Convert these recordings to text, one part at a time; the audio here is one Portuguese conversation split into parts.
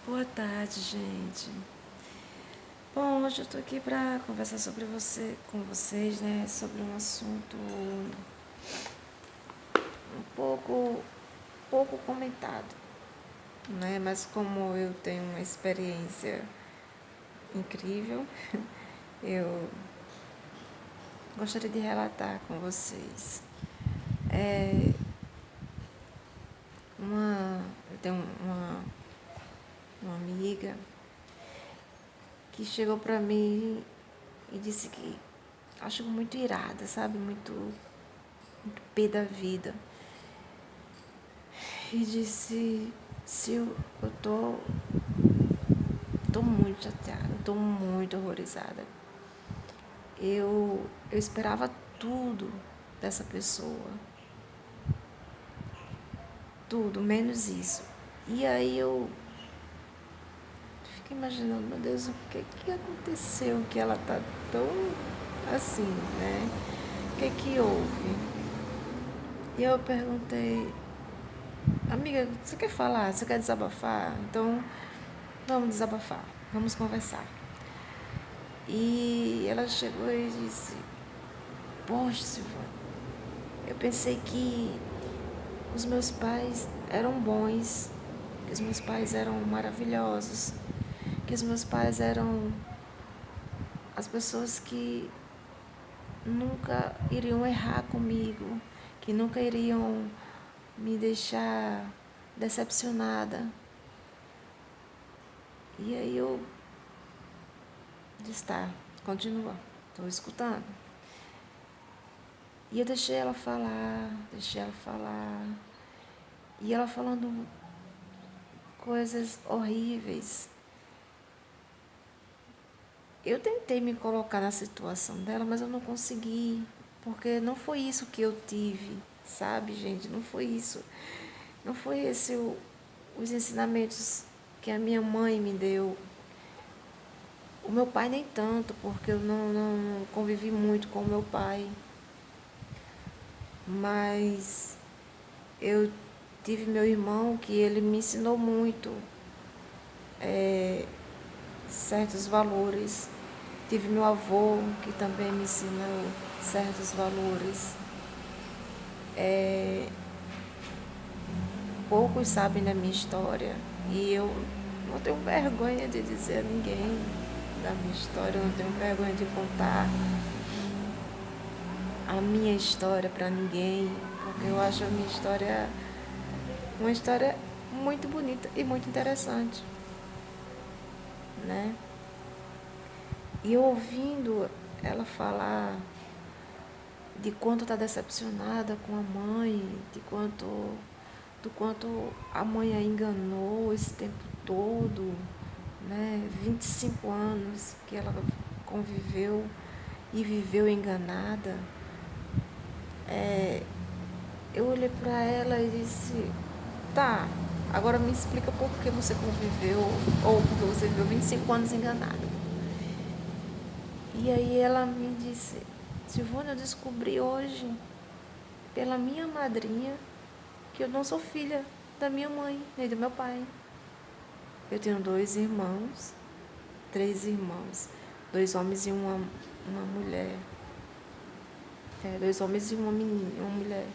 Boa tarde, gente. Bom, hoje eu tô aqui pra conversar com vocês, né, sobre um assunto pouco comentado, né, mas como eu tenho uma experiência incrível, eu gostaria de relatar com vocês. Eu tenho uma amiga que chegou pra mim e disse que acho muito irada, sabe? Muito pé da vida. E disse, Sil, tô muito chateada, tô muito horrorizada. Eu esperava tudo dessa pessoa. Tudo, menos isso. E aí eu fico imaginando, meu Deus, o que aconteceu que ela tá tão assim, né? O que houve? E eu perguntei, amiga, você quer falar? Você quer desabafar? Então, vamos desabafar, vamos conversar. E ela chegou e disse, poxa, Silvana, eu pensei que os meus pais eram bons, que os meus pais eram maravilhosos, que os meus pais eram as pessoas que nunca iriam errar comigo, que nunca iriam me deixar decepcionada. E aí eu disse, tá, continua, estou escutando. E eu deixei ela falar. E ela falando coisas horríveis. Eu tentei me colocar na situação dela, mas eu não consegui. Porque não foi isso que eu tive, sabe, gente? Não foi isso. Não foi esse os ensinamentos que a minha mãe me deu. O meu pai nem tanto, porque eu não convivi muito com o meu pai. Mas eu tive meu irmão que ele me ensinou muito certos valores. Tive meu avô que também me ensinou certos valores. Poucos sabem da minha história e eu não tenho vergonha de dizer a ninguém da minha história, eu não tenho vergonha de contar a minha história para ninguém, porque eu acho a minha história uma história muito bonita e muito interessante, né? E eu ouvindo ela falar de quanto está decepcionada com a mãe, do quanto a mãe a enganou esse tempo todo, né? 25 anos que ela conviveu e viveu enganada. Eu olhei para ela e disse, tá, agora me explica por que você conviveu, ou porque você viveu 25 anos enganada. E aí ela me disse, Silvana, eu descobri hoje, pela minha madrinha, que eu não sou filha da minha mãe, nem do meu pai. Eu tenho 3 irmãos, 2 homens e uma mulher. 2 homens e uma menina, uma mulher.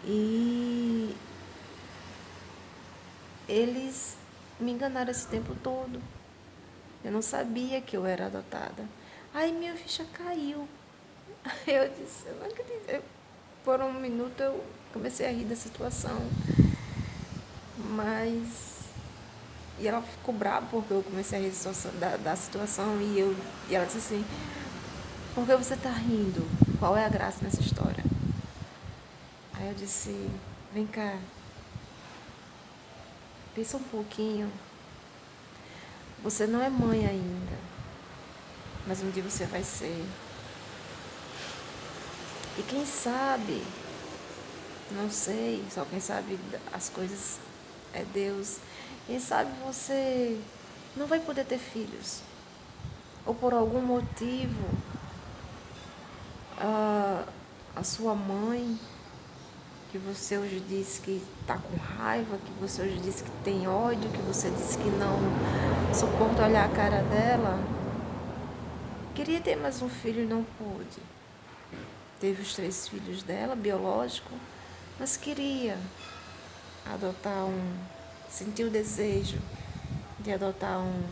E eles me enganaram esse tempo todo. Eu não sabia que eu era adotada. Aí minha ficha caiu. Aí eu disse, eu não acredito. Por um minuto eu comecei a rir da situação. Mas. E ela ficou brava porque eu comecei a rir da situação. E ela disse assim, por que você está rindo? Qual é a graça nessa história? Aí eu disse, vem cá, pensa um pouquinho. Você não é mãe ainda, mas um dia você vai ser. E quem sabe, não sei, só quem sabe as coisas é Deus. Quem sabe você não vai poder ter filhos. Ou por algum motivo, a sua mãe, que você hoje disse que está com raiva, que você hoje disse que tem ódio, que você disse que não suporta olhar a cara dela. Queria ter mais um filho e não pude. Teve os 3 filhos dela, biológico, mas queria adotar um, sentiu o desejo de adotar um.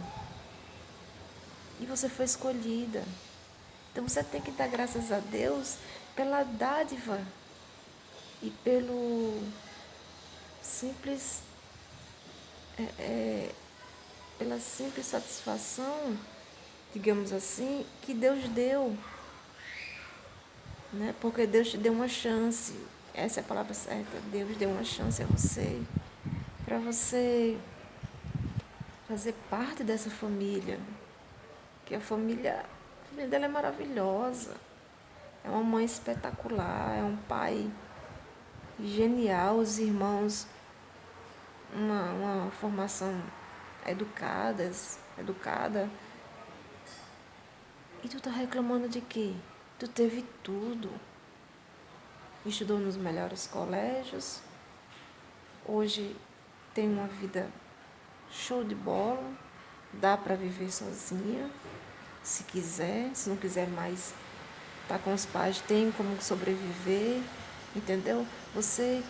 E você foi escolhida. Então você tem que dar graças a Deus pela dádiva e pelo simples, pela simples satisfação, digamos assim, que Deus deu, né? Porque Deus te deu uma chance. Essa é a palavra certa. Deus deu uma chance a você, para você fazer parte dessa família, que a família dela é maravilhosa. É uma mãe espetacular, é um pai genial, os irmãos, uma formação educada. E tu tá reclamando de quê? Tu teve tudo. Estudou nos melhores colégios. Hoje tem uma vida show de bola. Dá para viver sozinha, se quiser. Se não quiser mais tá com os pais, tem como sobreviver, entendeu? Você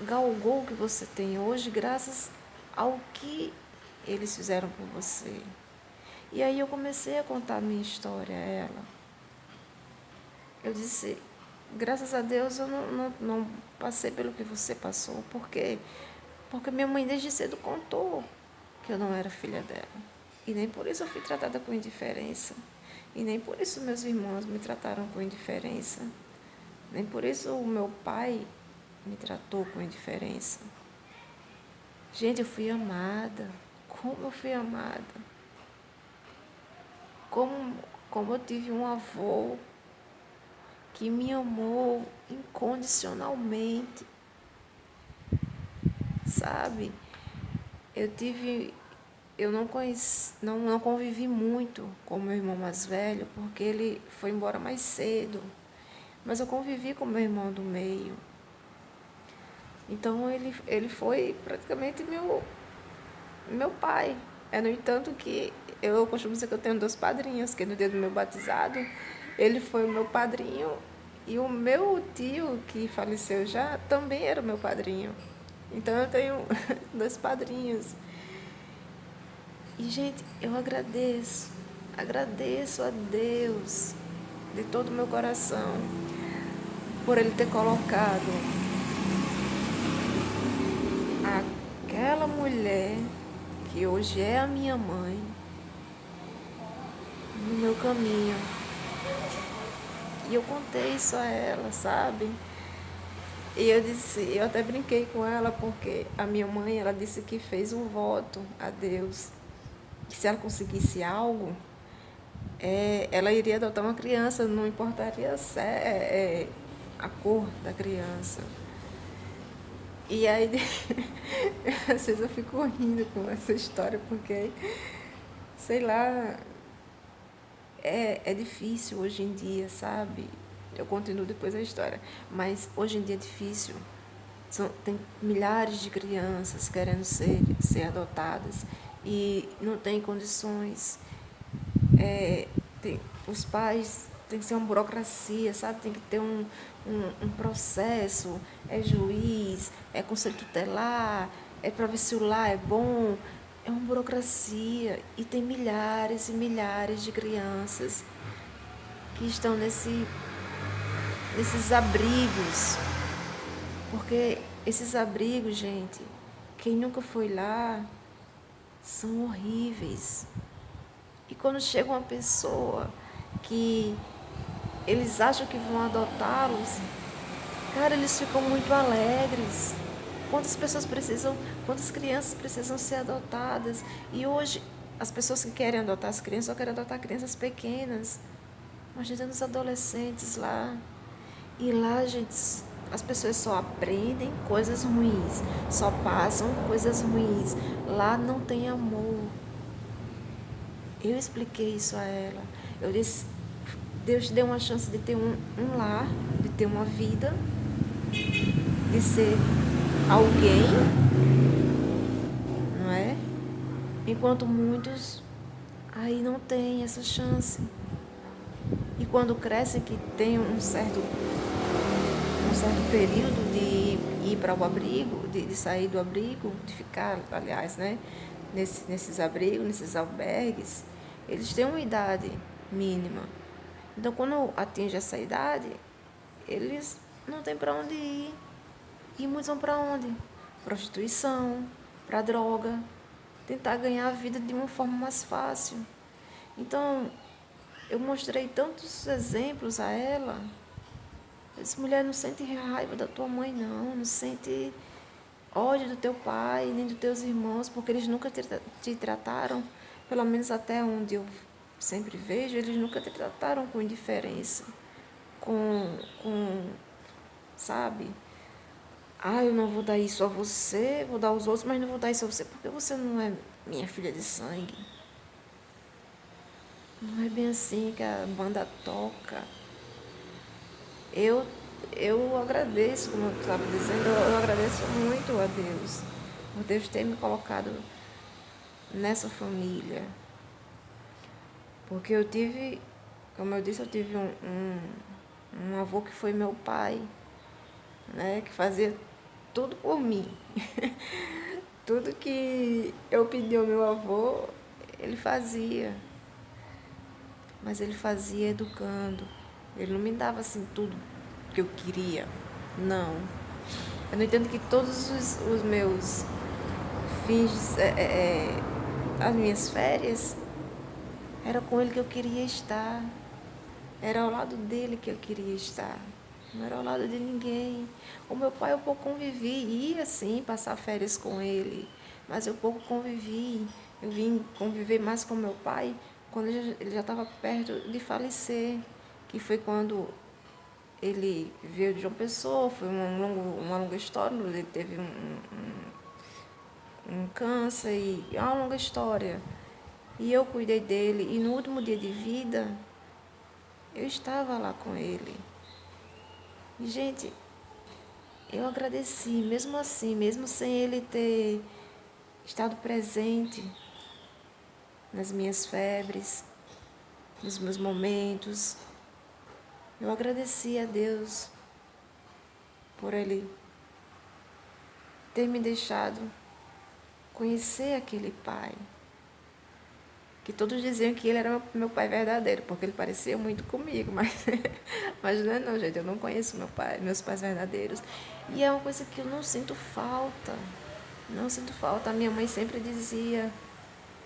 galgou o que você tem hoje graças ao que eles fizeram por você. E aí eu comecei a contar a minha história a ela. Eu disse, graças a Deus eu não passei pelo que você passou, porque minha mãe desde cedo contou que eu não era filha dela. E nem por isso eu fui tratada com indiferença. E nem por isso meus irmãos me trataram com indiferença. Nem por isso o meu pai me tratou com indiferença. Gente, eu fui amada. Como eu fui amada. Como eu tive um avô que me amou incondicionalmente. Sabe? Eu não convivi muito com meu irmão mais velho, porque ele foi embora mais cedo. Mas eu convivi com meu irmão do meio. Então ele foi praticamente meu pai. No entanto que eu costumo dizer que eu tenho 2 padrinhos, que no dia do meu batizado, ele foi o meu padrinho e o meu tio, que faleceu já, também era o meu padrinho. Então eu tenho 2 padrinhos. E, gente, eu agradeço a Deus de todo o meu coração por Ele ter colocado aquela mulher que hoje é a minha mãe no meu caminho. E eu contei isso a ela, sabe? E eu até brinquei com ela, porque a minha mãe, ela disse que fez um voto a Deus, que se ela conseguisse algo, ela iria adotar uma criança, não importaria a cor da criança. E aí, às vezes eu fico rindo com essa história, porque, sei lá, é difícil hoje em dia, sabe? Eu continuo depois a história, mas hoje em dia é difícil. Tem milhares de crianças querendo ser adotadas e não tem condições. Os pais tem que ser uma burocracia, sabe? Tem que ter um processo, juiz, conselho tutelar, para ver se o lar é bom. É uma burocracia e tem milhares e milhares de crianças que estão nesses abrigos. Porque esses abrigos, gente, quem nunca foi lá, são horríveis. E quando chega uma pessoa que eles acham que vão adotá-los, cara, eles ficam muito alegres. Quantas crianças precisam ser adotadas? E hoje, as pessoas que querem adotar as crianças só querem adotar crianças pequenas. Imagina os adolescentes lá. E lá, gente, as pessoas só aprendem coisas ruins, só passam coisas ruins. Lá não tem amor. Eu expliquei isso a ela. Eu disse, Deus te deu uma chance de ter um lar, de ter uma vida. de ser alguém, não é? Enquanto muitos aí não têm essa chance. E quando crescem, que tem um certo período de ir para o abrigo, de sair do abrigo, de ficar, aliás, né, nesses abrigos, nesses albergues, eles têm uma idade mínima. Então, quando atinge essa idade, eles não têm para onde ir. E muitos vão para onde? Prostituição, para droga, tentar ganhar a vida de uma forma mais fácil. Então, eu mostrei tantos exemplos a ela. Essa mulher não sente raiva da tua mãe, não sente ódio do teu pai, nem dos teus irmãos, porque eles nunca te trataram, pelo menos até onde eu sempre vejo, eles nunca te trataram com indiferença, com sabe? Eu não vou dar isso a você, vou dar aos outros, mas não vou dar isso a você, porque você não é minha filha de sangue. Não é bem assim que a banda toca. Eu agradeço, como eu estava dizendo, eu agradeço muito a Deus, por Deus ter me colocado nessa família. Porque eu tive, como eu disse, eu tive um avô que foi meu pai, né, que fazia tudo por mim. Tudo que eu pedi ao meu avô, ele fazia. Mas ele fazia educando. Ele não me dava assim tudo que eu queria. Não. Eu não entendo que todos os meus fins, as minhas férias, era com ele que eu queria estar. Era ao lado dele que eu queria estar. Não era ao lado de ninguém. O meu pai eu pouco convivi, ia sim passar férias com ele, mas eu pouco convivi. Eu vim conviver mais com meu pai quando ele já estava perto de falecer, que foi quando ele veio de João Pessoa, foi uma longa história, ele teve um câncer, e é uma longa história. E eu cuidei dele, e no último dia de vida, eu estava lá com ele. E, gente, eu agradeci, mesmo assim, mesmo sem ele ter estado presente nas minhas febres, nos meus momentos, eu agradeci a Deus por ele ter me deixado conhecer aquele pai, que todos diziam que ele era meu pai verdadeiro, porque ele parecia muito comigo, mas não é não, gente, eu não conheço meus pais verdadeiros. E é uma coisa que eu não sinto falta, não sinto falta. A minha mãe sempre dizia: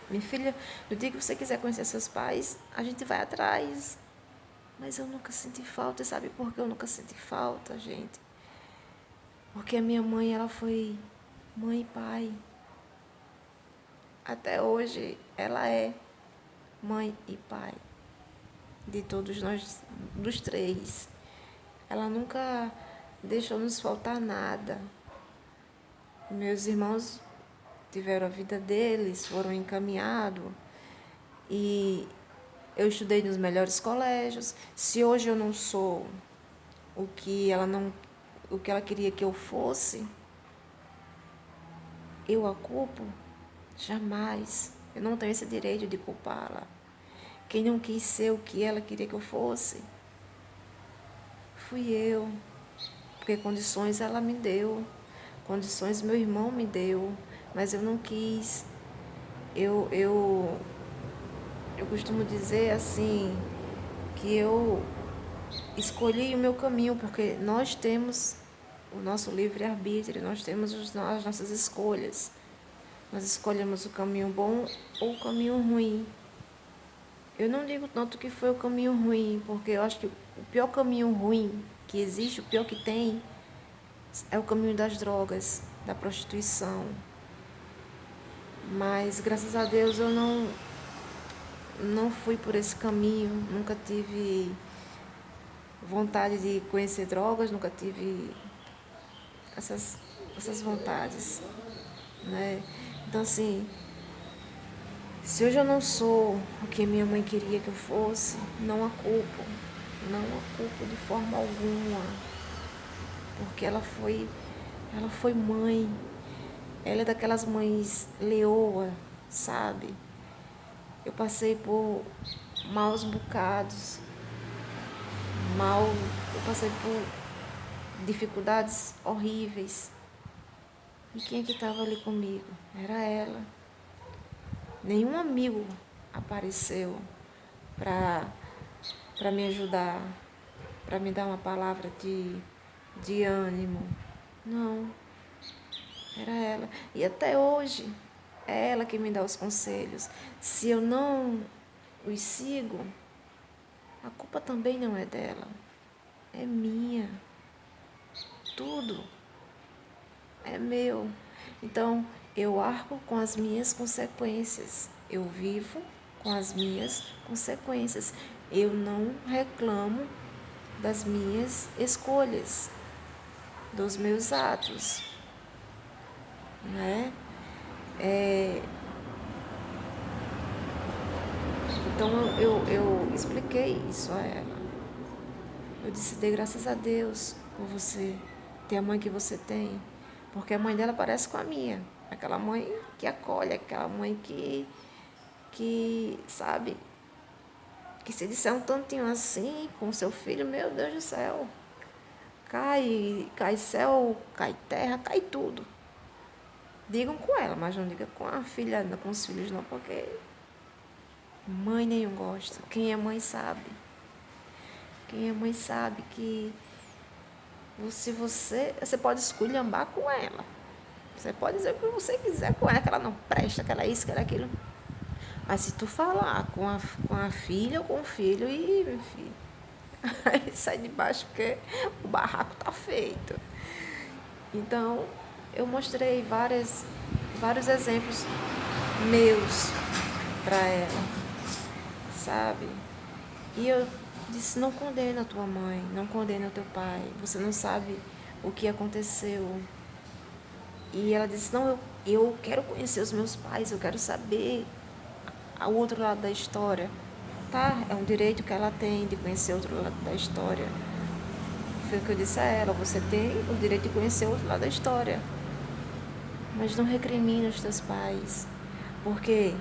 minha filha, no dia que você quiser conhecer seus pais, a gente vai atrás. Mas eu nunca senti falta, e sabe por que eu nunca senti falta, gente? Porque a minha mãe, ela foi mãe e pai. Até hoje, ela é mãe e pai de todos nós, dos três. Ela nunca deixou nos faltar nada. Meus irmãos tiveram a vida deles, foram encaminhados, e eu estudei nos melhores colégios. Se hoje eu não sou o que ela queria que eu fosse, eu a culpo? Jamais. Eu não tenho esse direito de culpá-la. Quem não quis ser o que ela queria que eu fosse, fui eu. Porque condições ela me deu, condições meu irmão me deu, mas eu não quis. Eu costumo dizer assim, que eu escolhi o meu caminho, porque nós temos o nosso livre-arbítrio, nós temos as nossas escolhas. Nós escolhemos o caminho bom ou o caminho ruim. Eu não digo tanto que foi o caminho ruim, porque eu acho que o pior caminho ruim que existe, o pior que tem, é o caminho das drogas, da prostituição. Mas, graças a Deus, eu não fui por esse caminho, nunca tive vontade de conhecer drogas, nunca tive essas vontades, né? Então, assim, se hoje eu não sou o que minha mãe queria que eu fosse, não a culpo de forma alguma, porque ela foi Ela foi mãe. Ela é daquelas mães leoa, sabe? Eu passei por maus bocados, eu passei por dificuldades horríveis. E quem é que estava ali comigo? Era ela. Nenhum amigo apareceu para me ajudar, para me dar uma palavra de ânimo. Não, era ela. E até hoje é ela que me dá os conselhos. Se eu não os sigo, a culpa também não é dela, é minha. Tudo é meu. Então, eu arco com as minhas consequências. Eu vivo com as minhas consequências. Eu não reclamo das minhas escolhas, dos meus atos, né? Então, eu expliquei isso a ela. Eu disse, dê graças a Deus por você ter a mãe que você tem. Porque a mãe dela parece com a minha. Aquela mãe que acolhe, aquela mãe que sabe, que se disser um tantinho assim com seu filho, meu Deus do céu, cai céu, cai terra, cai tudo. Digam com ela, mas não diga com a filha, com os filhos não, porque mãe nenhum gosta. Quem é mãe sabe. Quem é mãe sabe que se você pode esculhambar com ela. Você pode dizer o que você quiser com ela, que ela não presta, que ela é isso, que ela é aquilo. Mas se tu falar com a filha ou com o filho, e meu filho, aí sai de baixo porque o barraco tá feito. Então, eu mostrei vários exemplos meus para ela, sabe? E eu disse, não condena a tua mãe, não condena o teu pai, você não sabe o que aconteceu. E ela disse, não, eu quero conhecer os meus pais, eu quero saber o outro lado da história. Tá, é um direito que ela tem de conhecer o outro lado da história. Foi o que eu disse a ela, você tem o direito de conhecer o outro lado da história. Mas não recrimina os teus pais, porque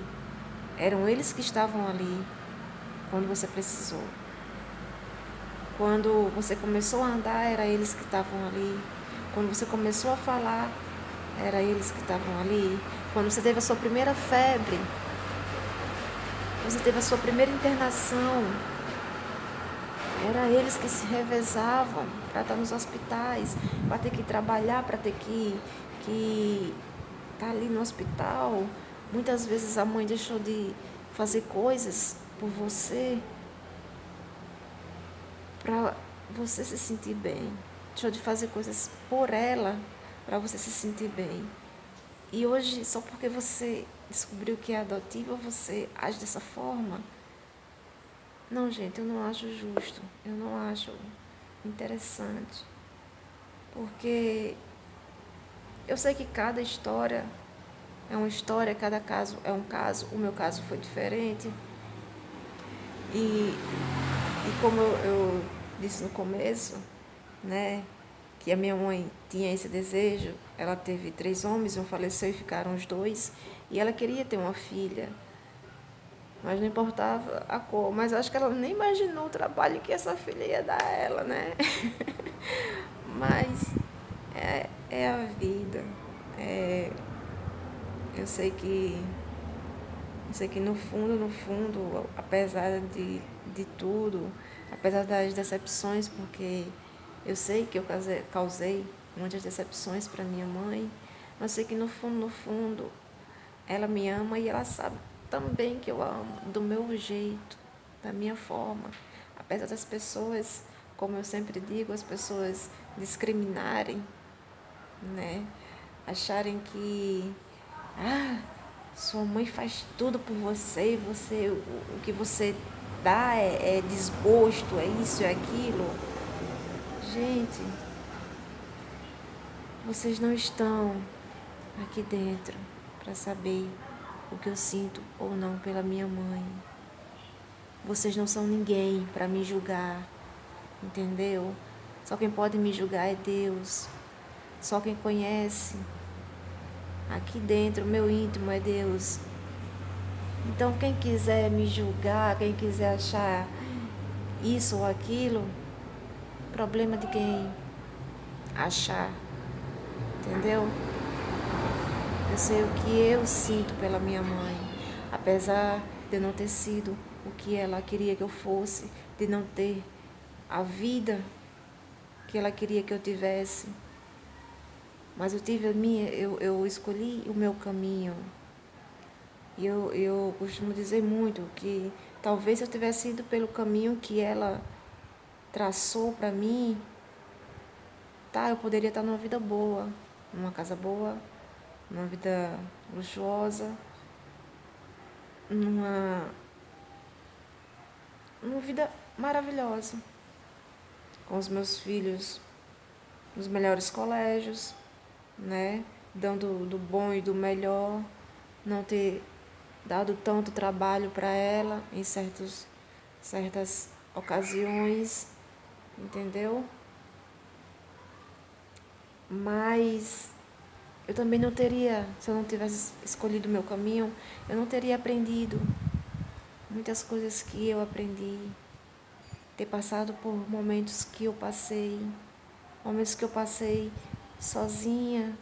eram eles que estavam ali quando você precisou. Quando você começou a andar, era eles que estavam ali. Quando você começou a falar, era eles que estavam ali. Quando você teve a sua primeira febre, você teve a sua primeira internação, era eles que se revezavam para estar nos hospitais, para ter que trabalhar, para ter que estar ali no hospital. Muitas vezes a mãe deixou de fazer coisas por você para você se sentir bem. Deixou de fazer coisas por ela para você se sentir bem. E hoje, só porque você descobriu que é adotiva, você age dessa forma? Não, gente, eu não acho justo. Eu não acho interessante. Porque eu sei que cada história é uma história, cada caso é um caso. O meu caso foi diferente. E como eu disse no começo, né, que a minha mãe tinha esse desejo, ela teve 3 homens, um faleceu e ficaram os 2, e ela queria ter uma filha, mas não importava a cor, mas acho que ela nem imaginou o trabalho que essa filha ia dar a ela, né? Mas é a vida. Eu sei que no fundo, apesar de tudo, apesar das decepções, porque eu sei que eu causei muitas decepções para minha mãe, mas sei que no fundo, ela me ama e ela sabe também que eu amo, do meu jeito, da minha forma. Apesar das pessoas, como eu sempre digo, as pessoas discriminarem, né? Acharem que sua mãe faz tudo por você, o que você dá é desgosto, é isso, é aquilo. Gente, vocês não estão aqui dentro para saber o que eu sinto ou não pela minha mãe. Vocês não são ninguém para me julgar, entendeu? Só quem pode me julgar é Deus. Só quem conhece aqui dentro, o meu íntimo é Deus. Então quem quiser me julgar, quem quiser achar isso ou aquilo, problema de quem achar, entendeu? Eu sei o que eu sinto pela minha mãe, apesar de eu não ter sido o que ela queria que eu fosse, de não ter a vida que ela queria que eu tivesse. Mas eu tive a minha, eu escolhi o meu caminho. E eu costumo dizer muito que talvez se eu tivesse ido pelo caminho que ela traçou para mim, tá, eu poderia estar numa vida boa, numa casa boa, numa vida luxuosa, numa vida maravilhosa, com os meus filhos nos melhores colégios, né? Dando do bom e do melhor, não ter dado tanto trabalho para ela em certas ocasiões, entendeu? Mas eu também não teria, se eu não tivesse escolhido o meu caminho, eu não teria aprendido muitas coisas que eu aprendi, ter passado por momentos que eu passei, momentos que eu passei sozinha,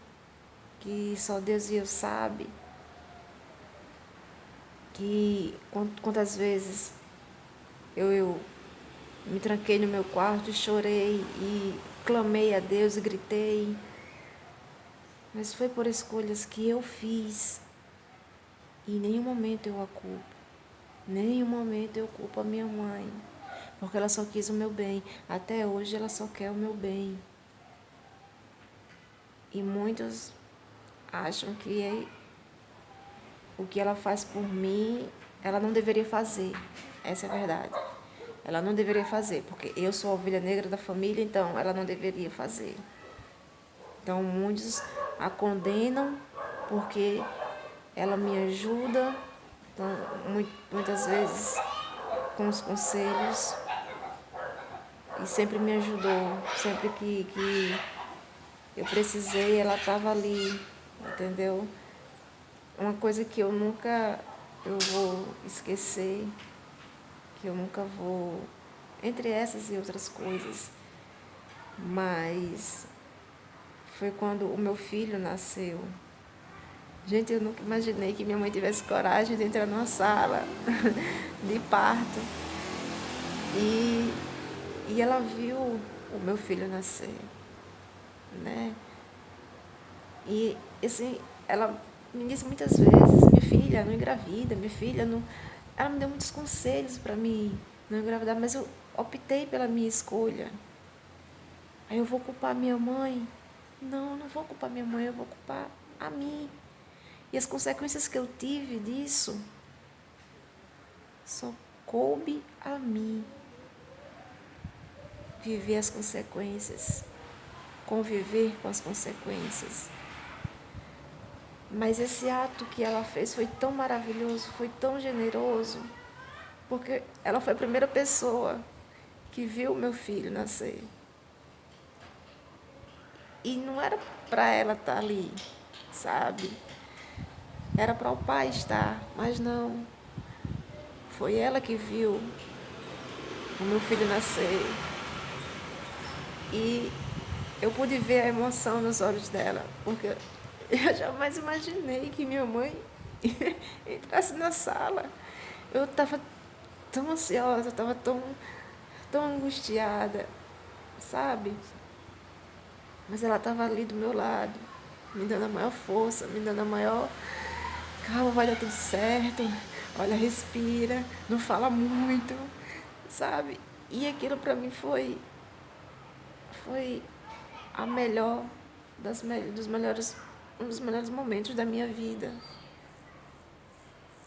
que só Deus e eu sabe, que quantas vezes eu me tranquei no meu quarto e chorei e clamei a Deus e gritei, mas foi por escolhas que eu fiz e em nenhum momento eu a culpo, em nenhum momento eu culpo a minha mãe, porque ela só quis o meu bem, até hoje ela só quer o meu bem. E muitos acham que o que ela faz por mim, ela não deveria fazer. Essa é a verdade. Ela não deveria fazer, porque eu sou a ovelha negra da família, então ela não deveria fazer. Então muitos a condenam porque ela me ajuda, então, muitas vezes com os conselhos, e sempre me ajudou. Sempre que eu precisei, ela estava ali, entendeu? Uma coisa que eu nunca vou esquecer, que eu nunca vou, entre essas e outras coisas, mas foi quando o meu filho nasceu. Gente, eu nunca imaginei que minha mãe tivesse coragem de entrar numa sala de parto e ela viu o meu filho nascer, né? E assim, ela me disse muitas vezes, minha filha, não engravida, minha filha, não. Ela me deu muitos conselhos para mim não engravidar, mas eu optei pela minha escolha. Aí eu vou culpar minha mãe? Não, não vou culpar minha mãe, eu vou culpar a mim. E as consequências que eu tive disso só coube a mim viver as consequências, conviver com as consequências. Mas esse ato que ela fez foi tão maravilhoso, foi tão generoso, porque ela foi a primeira pessoa que viu o meu filho nascer. E não era para ela estar ali, sabe? Era para o pai estar, mas não. Foi ela que viu o meu filho nascer. E eu pude ver a emoção nos olhos dela, porque eu jamais imaginei que minha mãe entrasse na sala. Eu estava tão ansiosa, eu estava tão angustiada, sabe? Mas ela estava ali do meu lado, me dando a maior força, me dando a maior... Calma, vai dar tudo certo. Olha, respira, não fala muito, sabe? E aquilo para mim foi a melhor dos melhores, um dos melhores momentos da minha vida,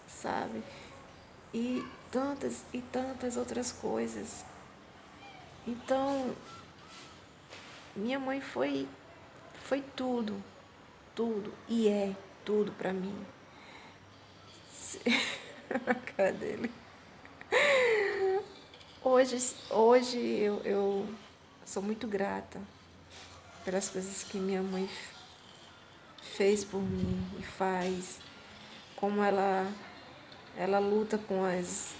sabe? E tantas outras coisas. Então, minha mãe foi tudo, tudo, e é tudo para mim. A cara dele. Hoje eu sou muito grata pelas coisas que minha mãe fez por mim e faz, como ela luta com as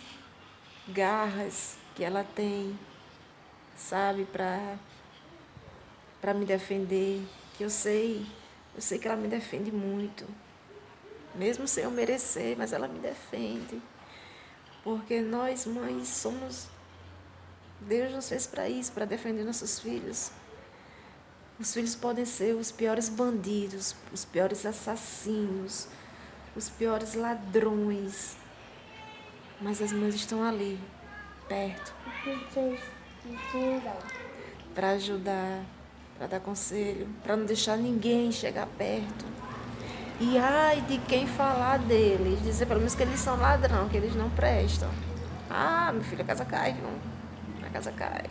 garras que ela tem, sabe, para me defender, que eu sei que ela me defende muito, mesmo sem eu merecer, mas ela me defende, porque nós mães somos, Deus nos fez para isso, para defender nossos filhos. Os filhos podem ser os piores bandidos, os piores assassinos, os piores ladrões, mas as mães estão ali, perto, para ajudar, para dar conselho, para não deixar ninguém chegar perto. E ai de quem falar deles, dizer pelo menos que eles são ladrão, que eles não prestam. Ah, meu filho, a casa cai, não. A casa cai.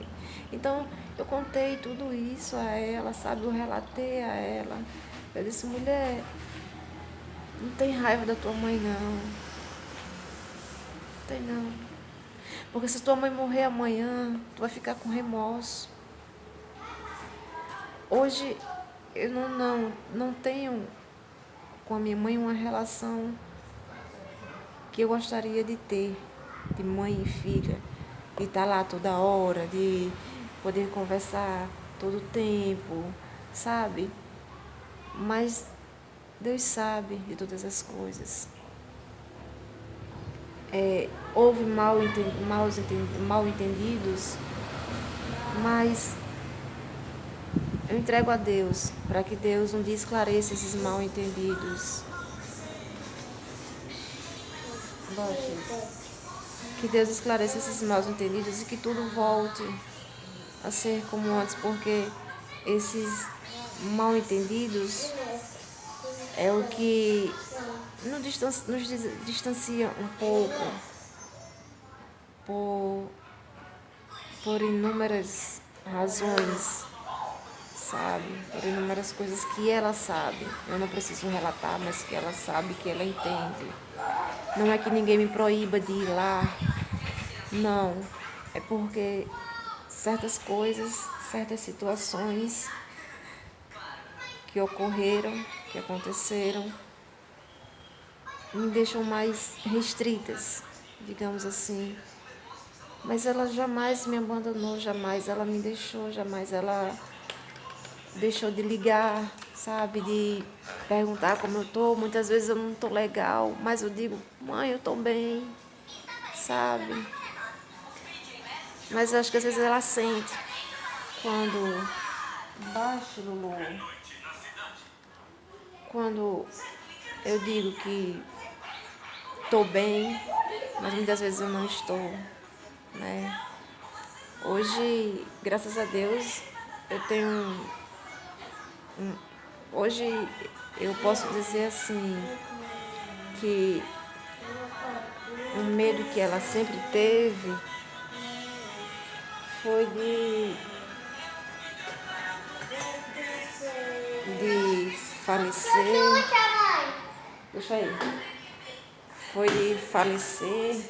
Então, eu contei tudo isso a ela, sabe? Eu relatei a ela. Eu disse, mulher, não tem raiva da tua mãe, não. Não tem, não. Porque se tua mãe morrer amanhã, tu vai ficar com remorso. Hoje, eu não tenho com a minha mãe uma relação que eu gostaria de ter, de mãe e filha, de estar lá toda hora, de poder conversar todo o tempo, sabe? Mas Deus sabe de todas as coisas. Houve mal entendidos, mas eu entrego a Deus, para que Deus um dia esclareça esses mal entendidos. Que Deus esclareça esses mal entendidos e que tudo volte a ser como antes, porque esses mal entendidos é o que nos distancia um pouco por inúmeras razões, sabe? Por inúmeras coisas que ela sabe. Eu não preciso relatar, mas que ela sabe, que ela entende. Não é que ninguém me proíba de ir lá, não. É porque certas coisas, certas situações que ocorreram, que aconteceram, me deixam mais restritas, digamos assim. Mas ela jamais me abandonou, jamais ela me deixou, jamais ela deixou de ligar, sabe, de perguntar como eu tô. Muitas vezes eu não tô legal, mas eu digo, mãe, eu tô bem, sabe? Mas eu acho que às vezes ela sente quando baixa, Lulu, quando eu digo que tô bem, mas muitas vezes eu não estou, né? Hoje, graças a Deus, eu tenho hoje eu posso dizer assim que o medo que ela sempre teve foi de falecer. Deixa aí. Foi de falecer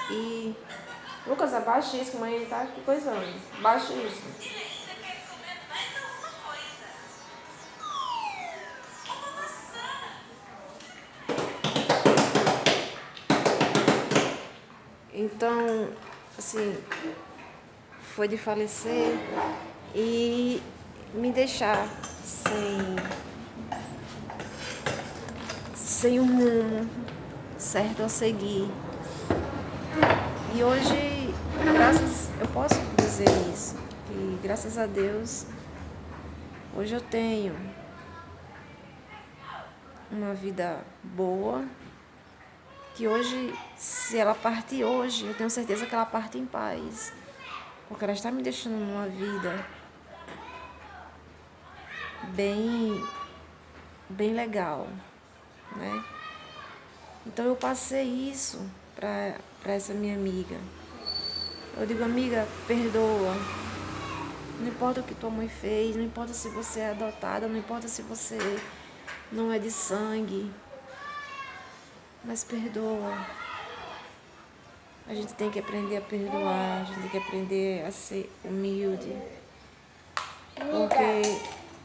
e Lucas, abaixa isso, que a mãe tá aqui coisando. Abaixa isso. Então, assim, foi de falecer e me deixar sem um rumo certo a seguir. E hoje, eu posso dizer isso, que graças a Deus, hoje eu tenho uma vida boa, que hoje, se ela partir hoje, eu tenho certeza que ela parte em paz, porque ela está me deixando numa vida bem legal, né? Então eu passei isso para essa minha amiga. Eu digo, amiga, perdoa. Não importa o que tua mãe fez, não importa se você é adotada, não importa se você não é de sangue, mas perdoa. A gente tem que aprender a perdoar, a gente tem que aprender a ser humilde. Porque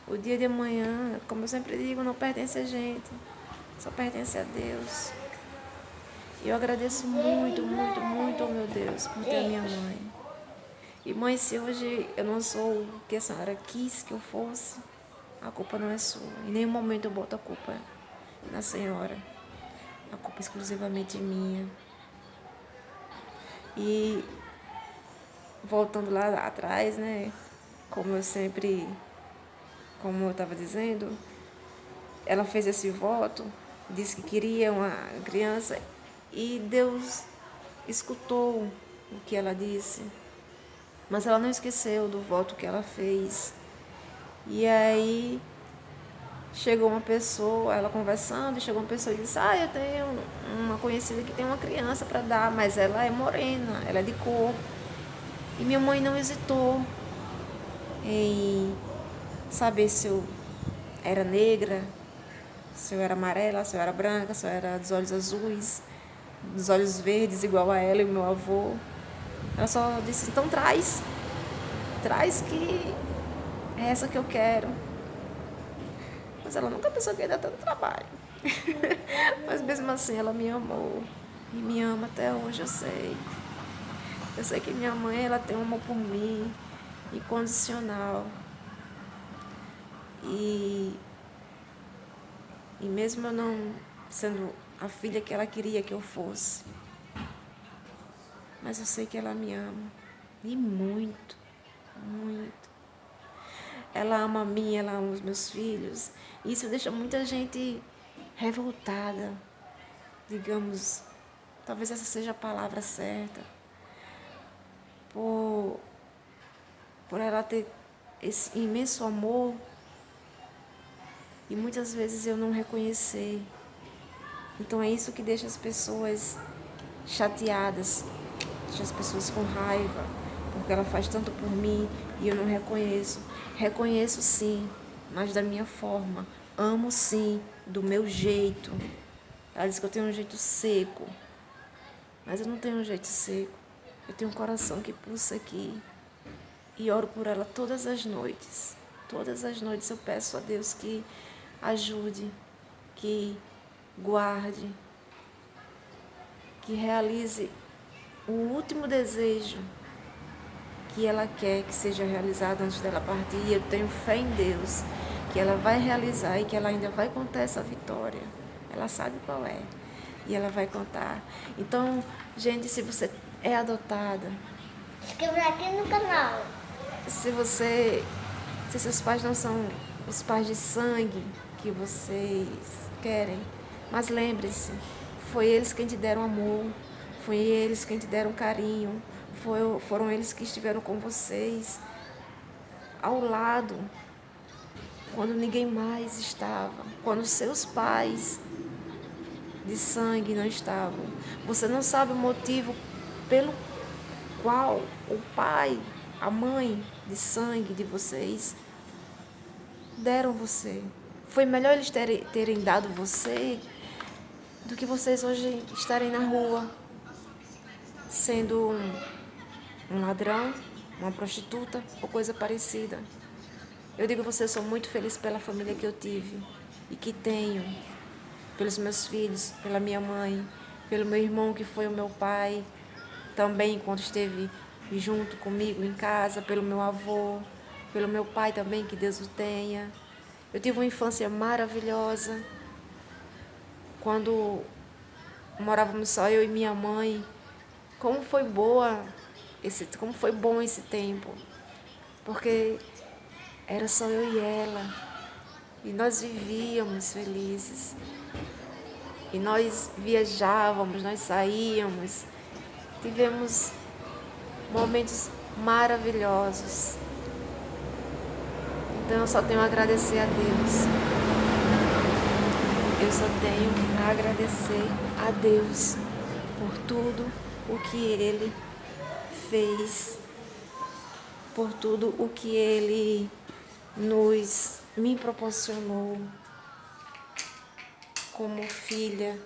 o dia de amanhã, como eu sempre digo, não pertence a gente, só pertence a Deus. E eu agradeço muito, muito, muito ao meu Deus por ter a minha mãe. E mãe, se hoje eu não sou o que a senhora quis que eu fosse, a culpa não é sua. Em nenhum momento eu boto a culpa na senhora. A culpa é exclusivamente minha. E voltando lá atrás, né? Como eu estava dizendo, ela fez esse voto, disse que queria uma criança e Deus escutou o que ela disse. Mas ela não esqueceu do voto que ela fez. E aí chegou uma pessoa, ela conversando, chegou uma pessoa e disse: eu tenho uma conhecida que tem uma criança para dar, mas ela é morena, ela é de cor. E minha mãe não hesitou em saber se eu era negra, se eu era amarela, se eu era branca, se eu era dos olhos azuis, dos olhos verdes, igual a ela e o meu avô. Ela só disse: então traz que é essa que eu quero. Mas ela nunca pensou que ia dar tanto trabalho. Mas mesmo assim ela me amou. E me ama até hoje, eu sei. Eu sei que minha mãe, ela tem um amor por mim, incondicional. E mesmo eu não sendo a filha que ela queria que eu fosse, mas eu sei que ela me ama. E muito, muito. Ela ama a mim, ela ama os meus filhos. Isso deixa muita gente revoltada, digamos, talvez essa seja a palavra certa, por ela ter esse imenso amor e muitas vezes eu não reconhecer. Então é isso que deixa as pessoas chateadas, deixa as pessoas com raiva, porque ela faz tanto por mim e eu não reconheço. Reconheço sim, mas da minha forma. Amo sim, do meu jeito. Ela diz que eu tenho um jeito seco, mas eu não tenho um jeito seco. Eu tenho um coração que pulsa aqui e oro por ela todas as noites. Todas as noites eu peço a Deus que ajude, que guarde, que realize o último desejo que ela quer que seja realizado antes dela partir. E eu tenho fé em Deus que ela vai realizar e que ela ainda vai contar essa vitória. Ela sabe qual é e ela vai contar. Então, gente, se você é adotada, inscreva aqui no canal. Se seus pais não são os pais de sangue que vocês querem, mas lembre-se, foi eles quem te deram amor, foi eles quem te deram carinho, foram eles que estiveram com vocês ao lado quando ninguém mais estava, quando seus pais de sangue não estavam. Você não sabe o motivo pelo qual o pai, a mãe de sangue de vocês deram você. Foi melhor eles terem dado você do que vocês hoje estarem na rua sendo um ladrão, uma prostituta ou coisa parecida. Eu digo a você, eu sou muito feliz pela família que eu tive e que tenho, pelos meus filhos, pela minha mãe, pelo meu irmão que foi o meu pai, também enquanto esteve junto comigo em casa, pelo meu avô, pelo meu pai também, que Deus o tenha. Eu tive uma infância maravilhosa, quando morávamos só eu e minha mãe. Como foi como foi bom esse tempo, porque era só eu e ela, e nós vivíamos felizes, e nós viajávamos, nós saíamos, tivemos momentos maravilhosos. Então eu só tenho a agradecer a Deus. Eu só tenho a agradecer a Deus por tudo o que Ele fez, por tudo o que Ele me proporcionou como filha,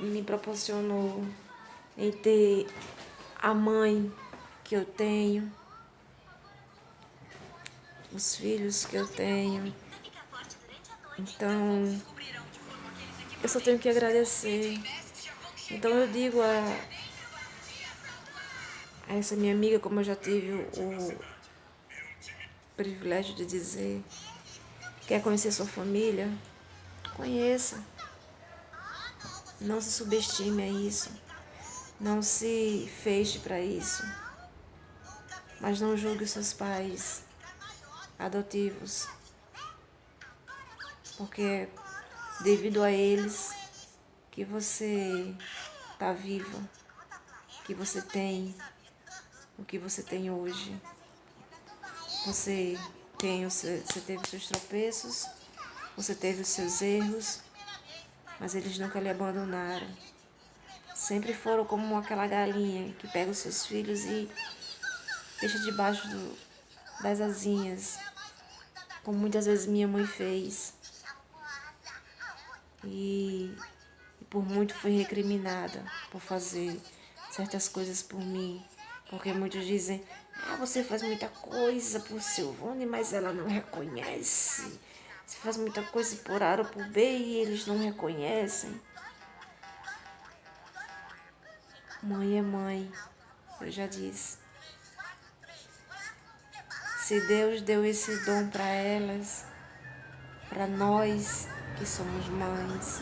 me proporcionou em ter a mãe que eu tenho, os filhos que eu tenho. Então, eu só tenho que agradecer. Então eu digo a essa minha amiga, como eu já tive o privilégio de dizer, quer conhecer sua família? Conheça. Não se subestime a isso. Não se feche para isso. Mas não julgue os seus pais adotivos, porque é devido a eles que você está viva, que você tem o que você tem hoje. Você teve seus tropeços, você teve os seus erros, mas eles nunca lhe abandonaram. Sempre foram como aquela galinha que pega os seus filhos e deixa debaixo das asinhas, como muitas vezes minha mãe fez. E por muito fui recriminada por fazer certas coisas por mim. Porque muitos dizem, você faz muita coisa por Silvane, mas ela não reconhece. Você faz muita coisa por A ou por B e eles não reconhecem. Mãe é mãe, eu já disse. Se Deus deu esse dom para elas, para nós que somos mães,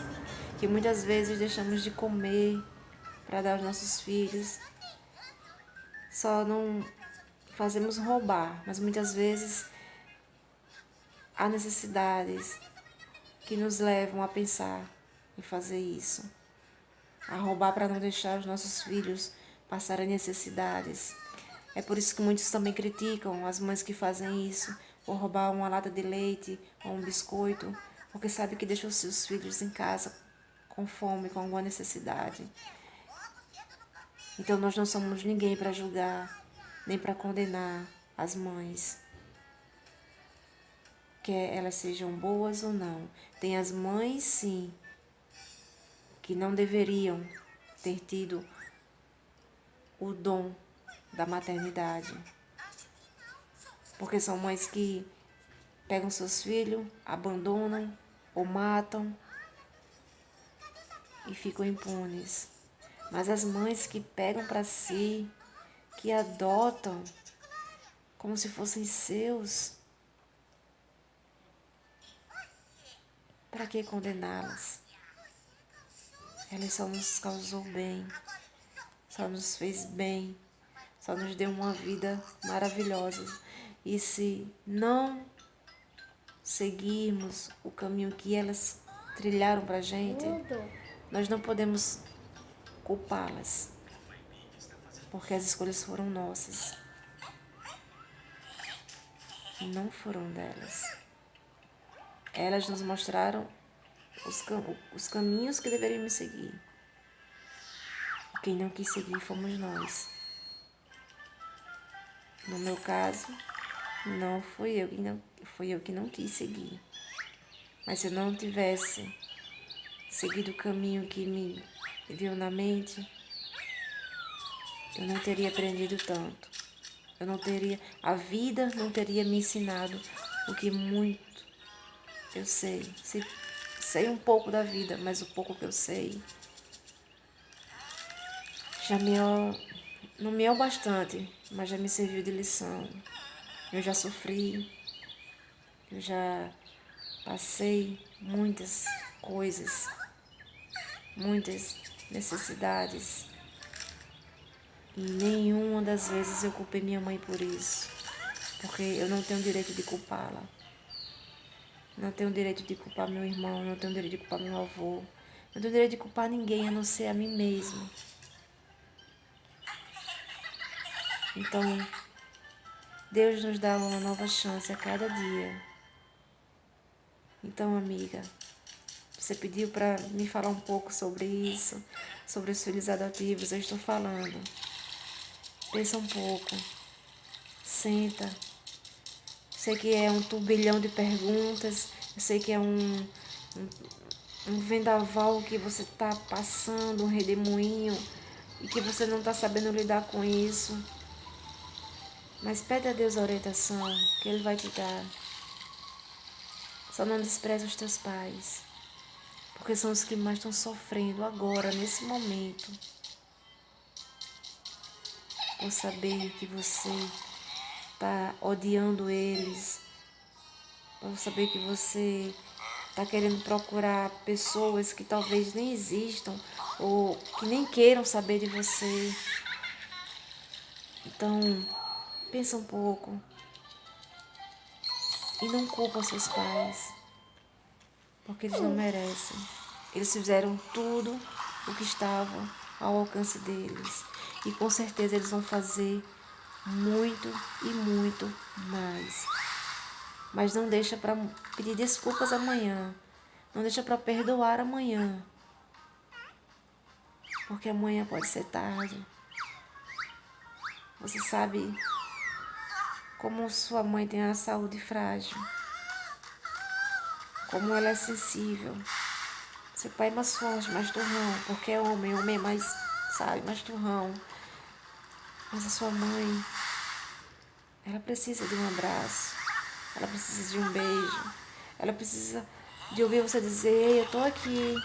que muitas vezes deixamos de comer para dar aos nossos filhos, só não fazemos roubar, mas muitas vezes há necessidades que nos levam a pensar em fazer isso, a roubar para não deixar os nossos filhos passarem necessidades. É por isso que muitos também criticam as mães que fazem isso, ou roubar uma lata de leite ou um biscoito, porque sabe que deixam os seus filhos em casa com fome, com alguma necessidade. Então nós não somos ninguém para julgar, nem para condenar as mães, quer elas sejam boas ou não. Tem as mães, sim, que não deveriam ter tido o dom da maternidade, porque são mães que pegam seus filhos, abandonam ou matam e ficam impunes. Mas as mães que pegam para si, que adotam como se fossem seus, para que condená-las? Ela só nos causou bem, só nos fez bem, só nos deu uma vida maravilhosa. E se não seguirmos o caminho que elas trilharam para a gente, nós não podemos culpá-las, porque as escolhas foram nossas, não foram delas. Elas nos mostraram os caminhos que deveríamos seguir. E quem não quis seguir fomos nós. No meu caso, não fui eu que não quis seguir. Mas se eu não tivesse seguido o caminho que me veio na mente, eu não teria aprendido tanto. A vida não teria me ensinado o que muito eu sei. Sei um pouco da vida, mas o pouco que eu sei não me é o bastante, mas já me serviu de lição. Eu já sofri, eu já passei muitas coisas, muitas necessidades. E nenhuma das vezes eu culpei minha mãe por isso, porque eu não tenho direito de culpá-la. Não tenho direito de culpar meu irmão, não tenho direito de culpar meu avô. Não tenho direito de culpar ninguém, a não ser a mim mesma. Então, Deus nos dá uma nova chance a cada dia. Então, amiga, você pediu para me falar um pouco sobre isso, sobre os filhos adotivos. Eu estou falando. Pensa um pouco. Senta. Sei que é um turbilhão de perguntas. Eu sei que é um vendaval que você está passando, um redemoinho, e que você não está sabendo lidar com isso. Mas pede a Deus a orientação que Ele vai te dar. Só não despreze os teus pais, porque são os que mais estão sofrendo agora, nesse momento, por saber que você está odiando eles, por saber que você está querendo procurar pessoas que talvez nem existam ou que nem queiram saber de você. Então, pensa um pouco e não culpa seus pais, porque eles não merecem. Eles fizeram tudo o que estava ao alcance deles e com certeza eles vão fazer muito e muito mais. Mas não deixa para pedir desculpas amanhã, não deixa para perdoar amanhã, porque amanhã pode ser tarde. Você sabe como sua mãe tem a saúde frágil, como ela é sensível. Seu pai é mais forte, mais turrão, porque é homem é mais, sabe, mais turrão. Mas a sua mãe, ela precisa de um abraço, ela precisa de um beijo, ela precisa de ouvir você dizer: "Ei, eu tô aqui,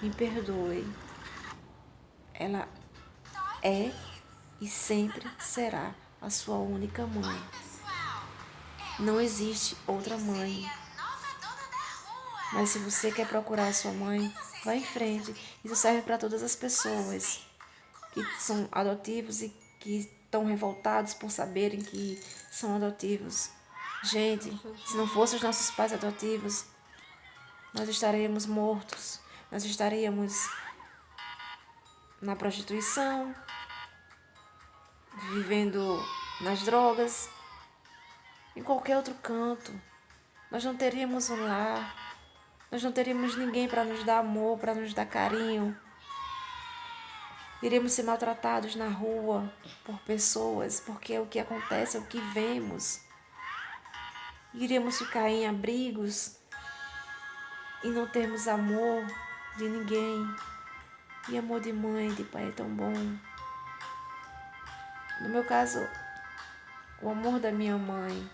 me perdoe". Ela é e sempre será a sua única mãe. Não existe outra mãe. Mas se você quer procurar a sua mãe, vá em frente. Isso serve para todas as pessoas que são adotivos e que estão revoltados por saberem que são adotivos. Gente, se não fossem os nossos pais adotivos, nós estaríamos mortos. Nós estaríamos na prostituição, vivendo nas drogas, em qualquer outro canto. Nós não teríamos um lar, nós não teríamos ninguém para nos dar amor, para nos dar carinho. Iríamos ser maltratados na rua por pessoas, porque é o que acontece, é o que vemos. Iríamos ficar em abrigos e não termos amor de ninguém. E amor de mãe, de pai é tão bom. No meu caso, o amor da minha mãe,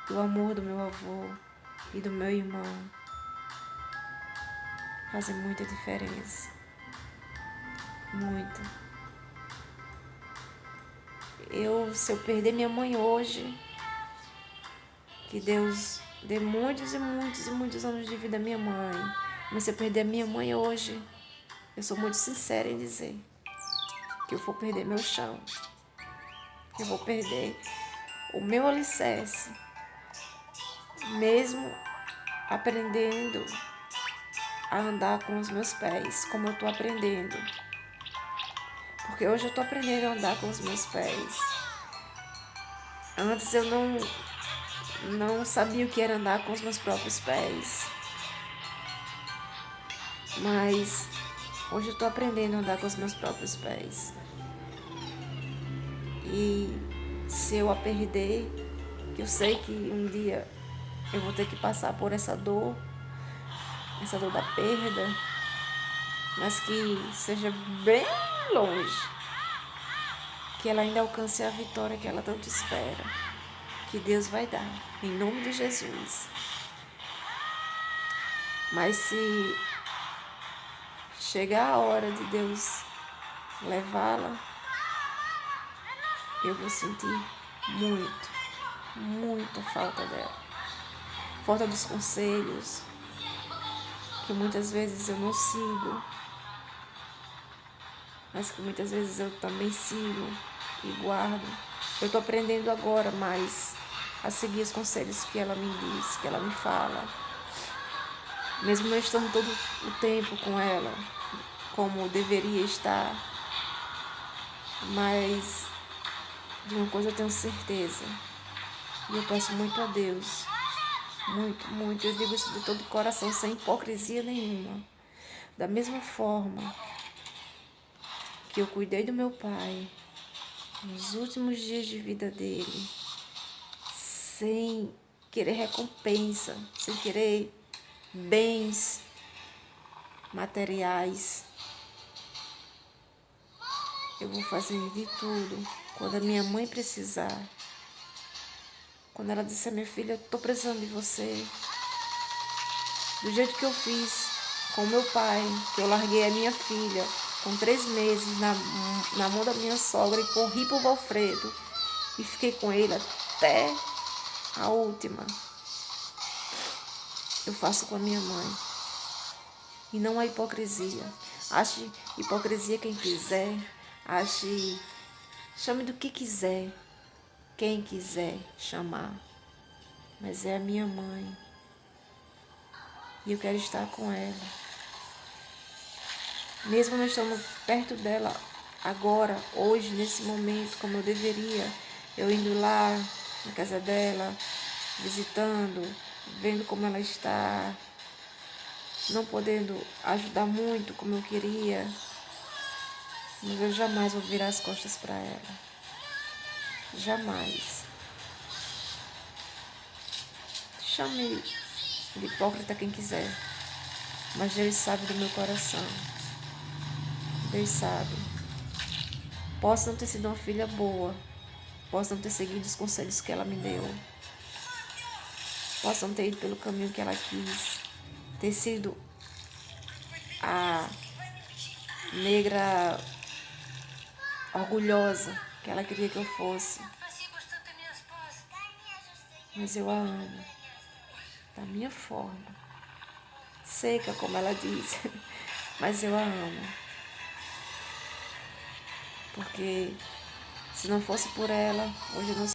o amor do meu avô e do meu irmão fazem muita diferença. Muita. Se eu perder minha mãe hoje, que Deus dê muitos e muitos e muitos anos de vida à minha mãe, mas se eu perder a minha mãe hoje, eu sou muito sincera em dizer que eu vou perder meu chão, que eu vou perder o meu alicerce, mesmo aprendendo a andar com os meus pés, como eu estou aprendendo. Porque hoje eu estou aprendendo a andar com os meus pés. Antes eu não sabia o que era andar com os meus próprios pés. Mas hoje eu estou aprendendo a andar com os meus próprios pés. E se eu a perder, que eu sei que um dia eu vou ter que passar por essa dor da perda, mas que seja bem longe, que ela ainda alcance a vitória que ela tanto espera, que Deus vai dar, em nome de Jesus. Mas se chegar a hora de Deus levá-la, eu vou sentir muita falta dela. Falta dos conselhos, que muitas vezes eu não sigo, mas que muitas vezes eu também sigo e guardo. Eu estou aprendendo agora mais a seguir os conselhos que ela me diz, que ela me fala. Mesmo não estando todo o tempo com ela, como deveria estar. Mas de uma coisa eu tenho certeza. E eu peço muito a Deus. Muito. Eu digo isso de todo o coração, sem hipocrisia nenhuma. Da mesma forma que eu cuidei do meu pai nos últimos dias de vida dele, sem querer recompensa, sem querer bens materiais. Eu vou fazer de tudo. Quando a minha mãe precisar. Quando ela disser, minha filha, eu tô precisando de você. Do jeito que eu fiz com meu pai, que eu larguei a minha filha com 3 meses na mão da minha sogra e corri pro Valfredo e fiquei com ele até a última. Eu faço com a minha mãe. E não há hipocrisia. Ache hipocrisia quem quiser. Chame do que quiser. Quem quiser chamar. Mas é a minha mãe. E eu quero estar com ela. Mesmo não estando perto dela agora, hoje, nesse momento, como eu deveria, eu indo lá na casa dela, visitando, vendo como ela está, não podendo ajudar muito como eu queria, mas eu jamais vou virar as costas para ela. Jamais. Chame de hipócrita quem quiser, mas Deus sabe do meu coração. Deus sabe. Posso não ter sido uma filha boa, posso não ter seguido os conselhos que ela me deu, posso não ter ido pelo caminho que ela quis, ter sido a negra orgulhosa que ela queria que eu fosse. Mas eu a amo, da minha forma, seca como ela diz, mas eu a amo. Porque se não fosse por ela, hoje eu não